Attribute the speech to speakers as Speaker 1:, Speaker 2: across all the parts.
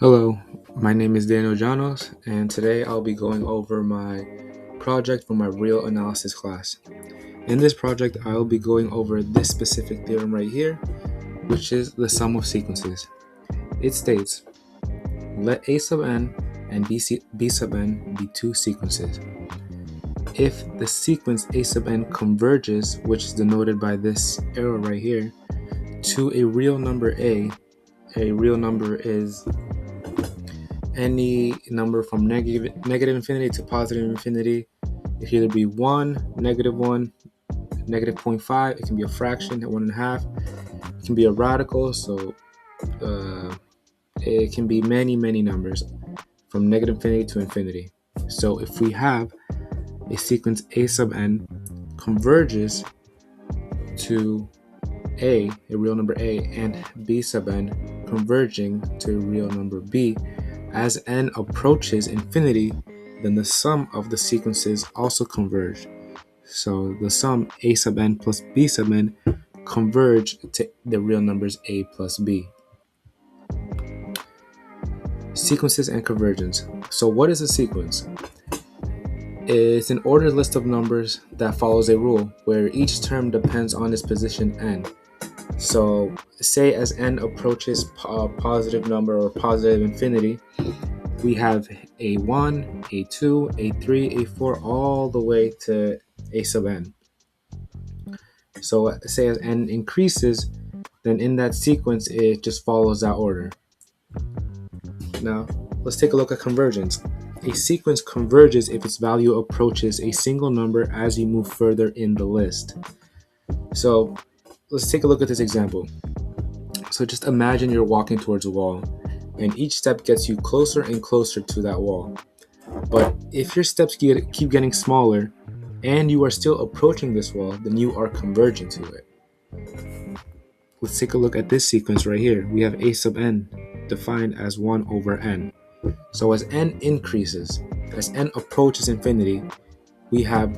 Speaker 1: Hello, my name is Daniel Llanos, and today I'll be going over my project for my real analysis class. In this project, I'll be going over this specific theorem right here, which is the sum of sequences. It states, let A sub n and B sub n be two sequences. If the sequence A sub n converges, which is denoted by this arrow right here, to a real number A real number is any number from negative infinity to positive infinity. It can either be 1, -1, -0.5. It can be a fraction at 1.5. It can be a radical, so it can be many numbers from negative infinity to infinity. So if we have a sequence A sub n converges to a real number A, and B sub n converging to a real number B, as n approaches infinity, then the sum of the sequences also converge. So the sum A sub n plus B sub n converge to the real numbers A plus B. Sequences and convergence. So what is a sequence? It's an ordered list of numbers that follows a rule where each term depends on its position n. So say as n approaches a positive number or positive infinity, we have a1, a2, a3, a4, all the way to a sub n. So say as n increases, then in that sequence, it just follows that order. Now, let's take a look at convergence. A sequence converges if its value approaches a single number as you move further in the list. So let's take a look at this example. So just imagine you're walking towards a wall, and each step gets you closer and closer to that wall. But if your steps keep getting smaller and you are still approaching this wall, then you are converging to it. Let's take a look at this sequence right here. We have A sub n defined as 1 over n. So as n increases, as n approaches infinity, we have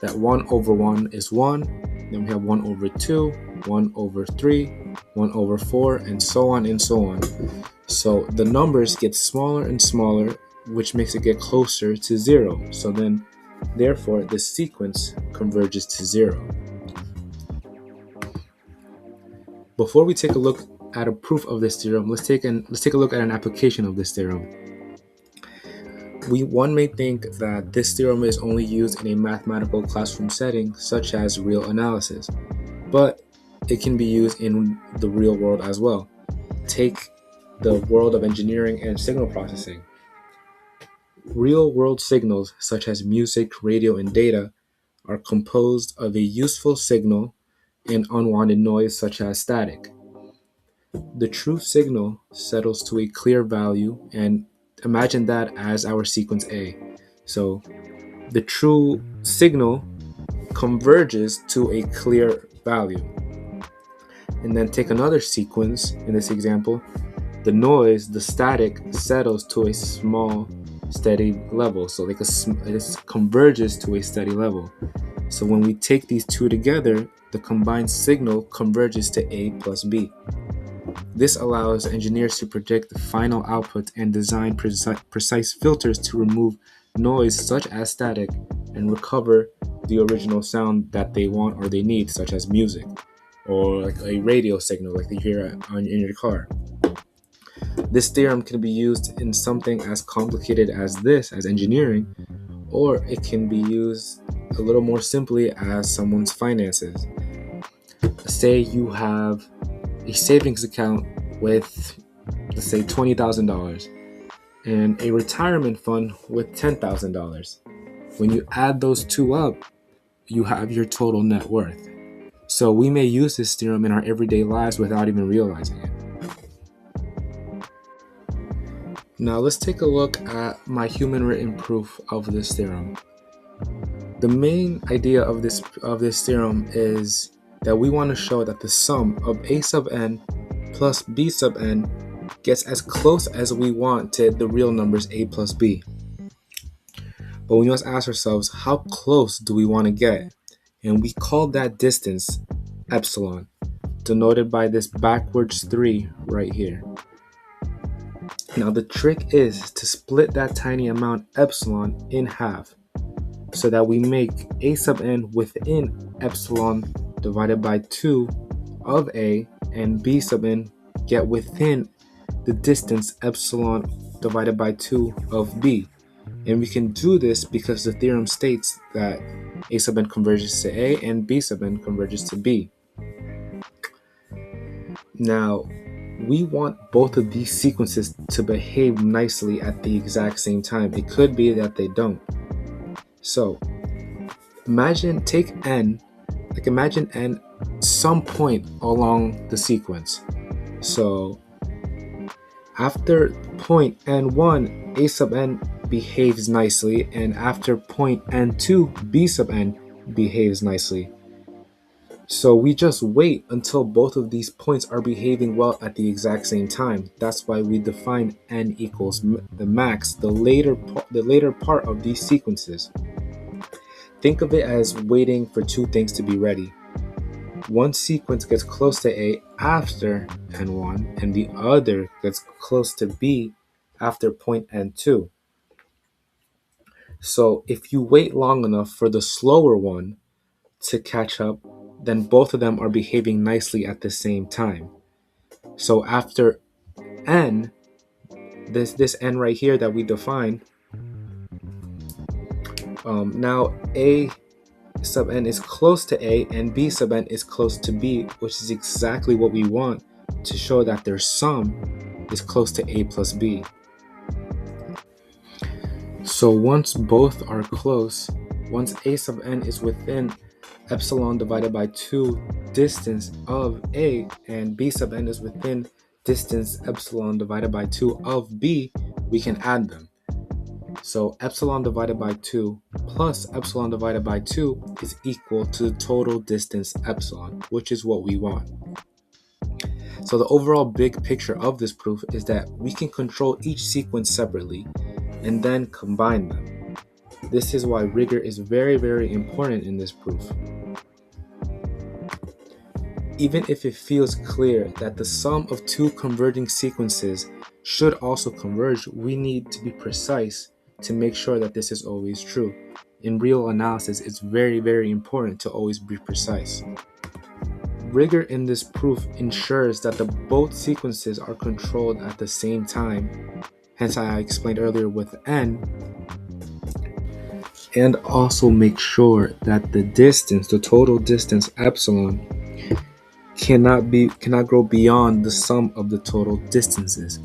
Speaker 1: that 1 over 1 is 1, then we have 1 over 2, 1 over 3, 1 over 4, and so on and so on. So the numbers get smaller and smaller, which makes it get closer to 0. So then, therefore, the sequence converges to 0. Before we take a look at a proof of this theorem, let's take a look at an application of this theorem. One may think that this theorem is only used in a mathematical classroom setting, such as real analysis, but it can be used in the real world as well. Take the world of engineering and signal processing. Real-world signals, such as music, radio, and data, are composed of a useful signal and unwanted noise, such as static. The true signal settles to a clear value, and imagine that as our sequence A. So the true signal converges to a clear value. And then take another sequence. In this example, the noise, the static, settles to a small, steady level. So it converges to a steady level. So when we take these two together, the combined signal converges to A plus B. This allows engineers to predict the final output and design precise filters to remove noise such as static and recover the original sound that they want or they need, such as music or like a radio signal like you hear in your car. This theorem can be used in something as complicated as this, as engineering, or it can be used a little more simply as someone's finances. Say you have a savings account with, let's say, $20,000 and a retirement fund with $10,000. When you add those two up, you have your total net worth. So we may use this theorem in our everyday lives without even realizing it. Now let's take a look at my human written proof of this theorem. The main idea of this theorem is that we want to show that the sum of A sub n plus B sub n gets as close as we want to the real numbers A plus B. But we must ask ourselves, how close do we want to get? And we call that distance epsilon, denoted by this backwards 3 right here. Now the trick is to split that tiny amount epsilon in half so that we make a sub n within epsilon divided by 2 of a, and b sub n get within the distance epsilon divided by 2 of b. And we can do this because the theorem states that a sub n converges to a and b sub n converges to b. Now, we want both of these sequences to behave nicely at the exact same time. It could be that they don't. So, imagine n some point along the sequence. So, after point n1, a sub n behaves nicely, and after point n2, b sub n behaves nicely. So we just wait until both of these points are behaving well at the exact same time. That's why we define n equals the max, the later part of these sequences. Think of it as waiting for two things to be ready. One sequence gets close to A after n1, and the other gets close to B after point n2. So if you wait long enough for the slower one to catch up, then both of them are behaving nicely at the same time. So after n, this n right here that we define, now A sub n is close to A and B sub n is close to B, which is exactly what we want to show that their sum is close to A plus B. So once both are close, once A sub n is within epsilon divided by 2 distance of A and B sub n is within distance epsilon divided by 2 of B, we can add them. So epsilon divided by 2 plus epsilon divided by 2 is equal to the total distance epsilon, which is what we want. So the overall big picture of this proof is that we can control each sequence separately and then combine them. This is why rigor is very, very important in this proof. Even if it feels clear that the sum of two converging sequences should also converge, we need to be precise to make sure that this is always true. In real analysis, it's very, very important to always be precise. Rigor in this proof ensures that the both sequences are controlled at the same time, hence I explained earlier with n, and also make sure that the distance, the total distance epsilon, cannot grow beyond the sum of the total distances.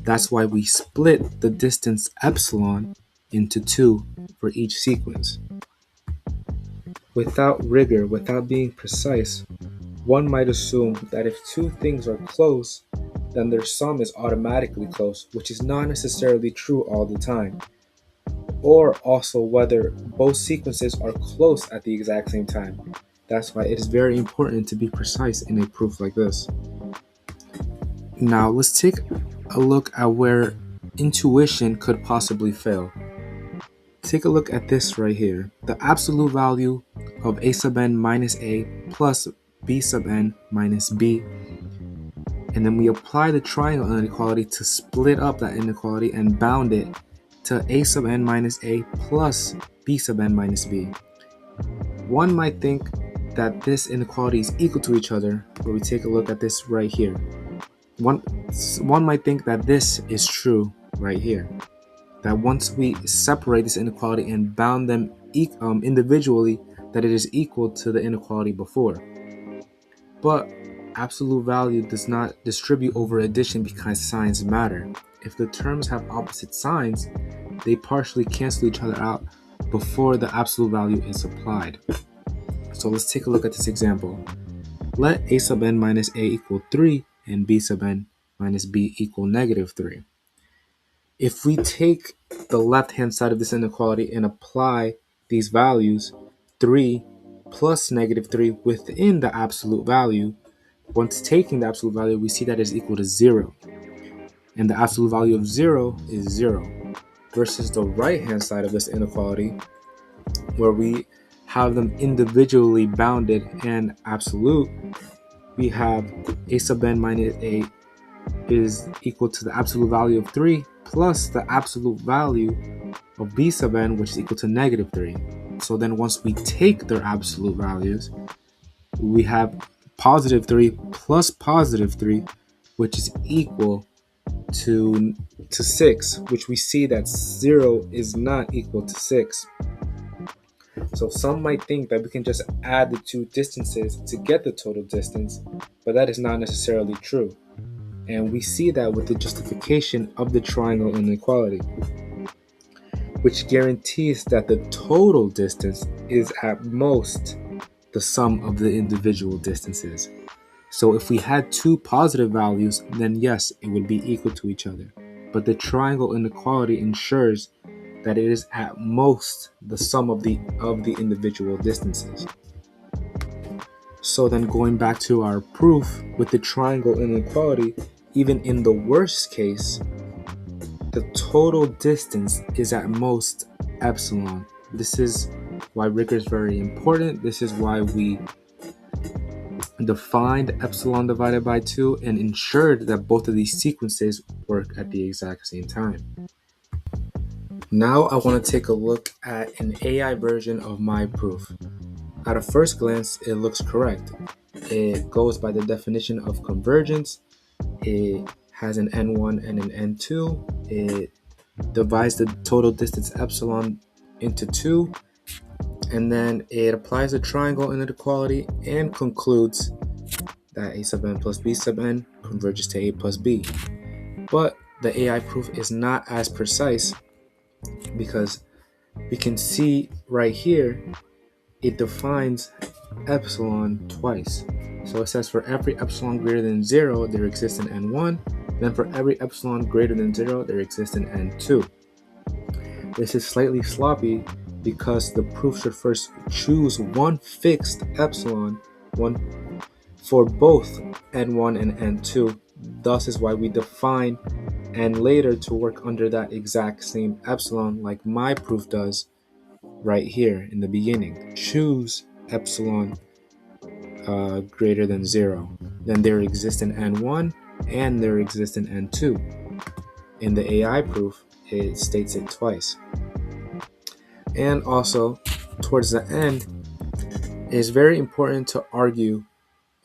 Speaker 1: That's why we split the distance epsilon into 2 for each sequence. Without rigor, without being precise, one might assume that if two things are close, then their sum is automatically close, which is not necessarily true all the time. Or also whether both sequences are close at the exact same time. That's why it is very important to be precise in a proof like this. Now let's take a look at where intuition could possibly fail. Take a look at this right here. The absolute value of a sub n minus a plus b sub n minus b. And then we apply the triangle inequality to split up that inequality and bound it to a sub n minus a plus b sub n minus b. One might think that this inequality is equal to each other, but we take a look at this right here. One might think that this is true right here, that once we separate this inequality and bound them individually, that it is equal to the inequality before. But absolute value does not distribute over addition because signs matter. If the terms have opposite signs, they partially cancel each other out before the absolute value is applied. So let's take a look at this example. Let a sub n minus a equal 3 and b sub n minus b equal negative 3. If we take the left-hand side of this inequality and apply these values, 3 plus negative 3 within the absolute value, once taking the absolute value, we see that is equal to 0. And the absolute value of 0 is 0. Versus the right-hand side of this inequality, where we have them individually bounded and absolute, we have a sub n minus a is equal to the absolute value of 3 plus the absolute value of b sub n, which is equal to negative 3. So then once we take their absolute values, we have positive 3 plus positive 3, which is equal to 6, which we see that 0 is not equal to 6. So some might think that we can just add the two distances to get the total distance, but that is not necessarily true. And we see that with the justification of the triangle inequality, which guarantees that the total distance is at most the sum of the individual distances. So if we had two positive values, then yes, it would be equal to each other. But the triangle inequality ensures that it is at most the sum of the individual distances. So then going back to our proof with the triangle inequality, even in the worst case, the total distance is at most epsilon. This is why rigor is very important. This is why we defined epsilon divided by 2 and ensured that both of these sequences work at the exact same time. Now I want to take a look at an AI version of my proof. At a first glance, it looks correct. It goes by the definition of convergence. It has an n1 and an n2. It divides the total distance epsilon into 2, and then it applies the triangle inequality and concludes that a sub n plus b sub n converges to a plus b. But the AI proof is not as precise because we can see right here it defines epsilon twice. So it says for every epsilon greater than 0 there exists an n1, then for every epsilon greater than 0 there exists an n2. This is slightly sloppy because the proof should first choose one fixed epsilon, one for both n1 and n2. Thus is why we define n later to work under that exact same epsilon like my proof does right here in the beginning. Choose epsilon greater than 0. Then there exists an n1 and there exists an n2. In the AI proof, it states it twice. And also, towards the end, it is very important to argue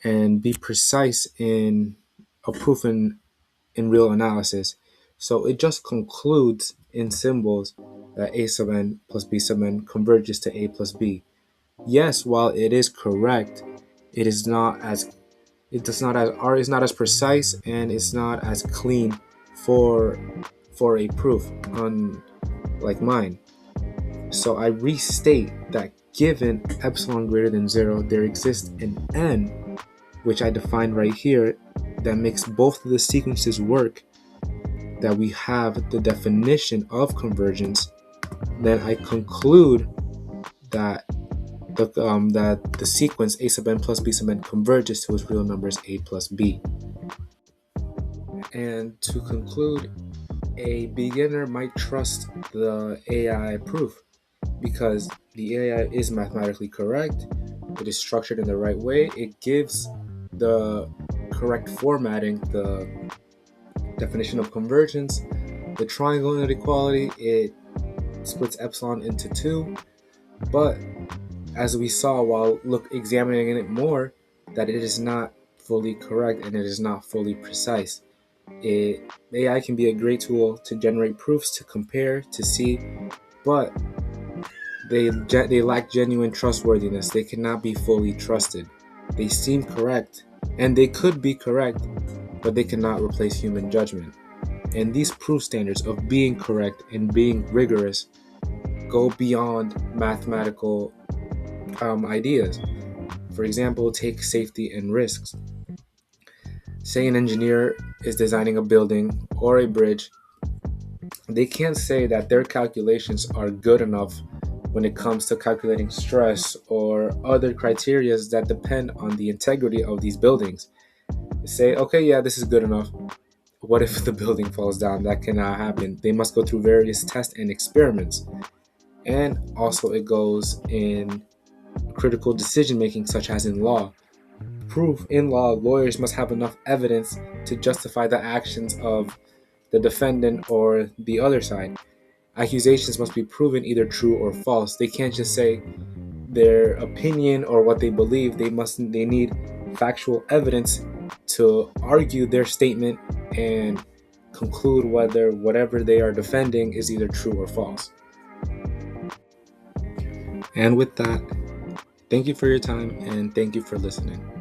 Speaker 1: and be precise in a proof in real analysis. So it just concludes in symbols that a sub n plus b sub n converges to a plus b. Yes, while it is correct, it is not as precise and it's not as clean for a proof like mine. So I restate that given epsilon greater than 0, there exists an n, which I defined right here, that makes both of the sequences work, that we have the definition of convergence. Then I conclude that the sequence a sub n plus b sub n converges to its real numbers a plus b. And to conclude, a beginner might trust the AI proof because the AI is mathematically correct, it is structured in the right way, it gives the correct formatting, the definition of convergence, the triangle inequality, it splits epsilon into 2, but as we saw while examining it more, that it is not fully correct and it is not fully precise. AI can be a great tool to generate proofs, to compare, to see, but they lack genuine trustworthiness. They cannot be fully trusted. They seem correct, and they could be correct, but they cannot replace human judgment. And these proof standards of being correct and being rigorous go beyond mathematical ideas. For example, take safety and risks. Say an engineer is designing a building or a bridge. They can't say that their calculations are good enough when it comes to calculating stress or other criteria that depend on the integrity of these buildings. They say, okay, yeah, this is good enough. What if the building falls down? That cannot happen. They must go through various tests and experiments. And also it goes in critical decision making, such as in law. proof in law, lawyers must have enough evidence to justify the actions of the defendant or the other side. Accusations must be proven either true or false. They can't just say their opinion or what they believe. They need factual evidence to argue their statement and conclude whether whatever they are defending is either true or false. And with that, thank you for your time and thank you for listening.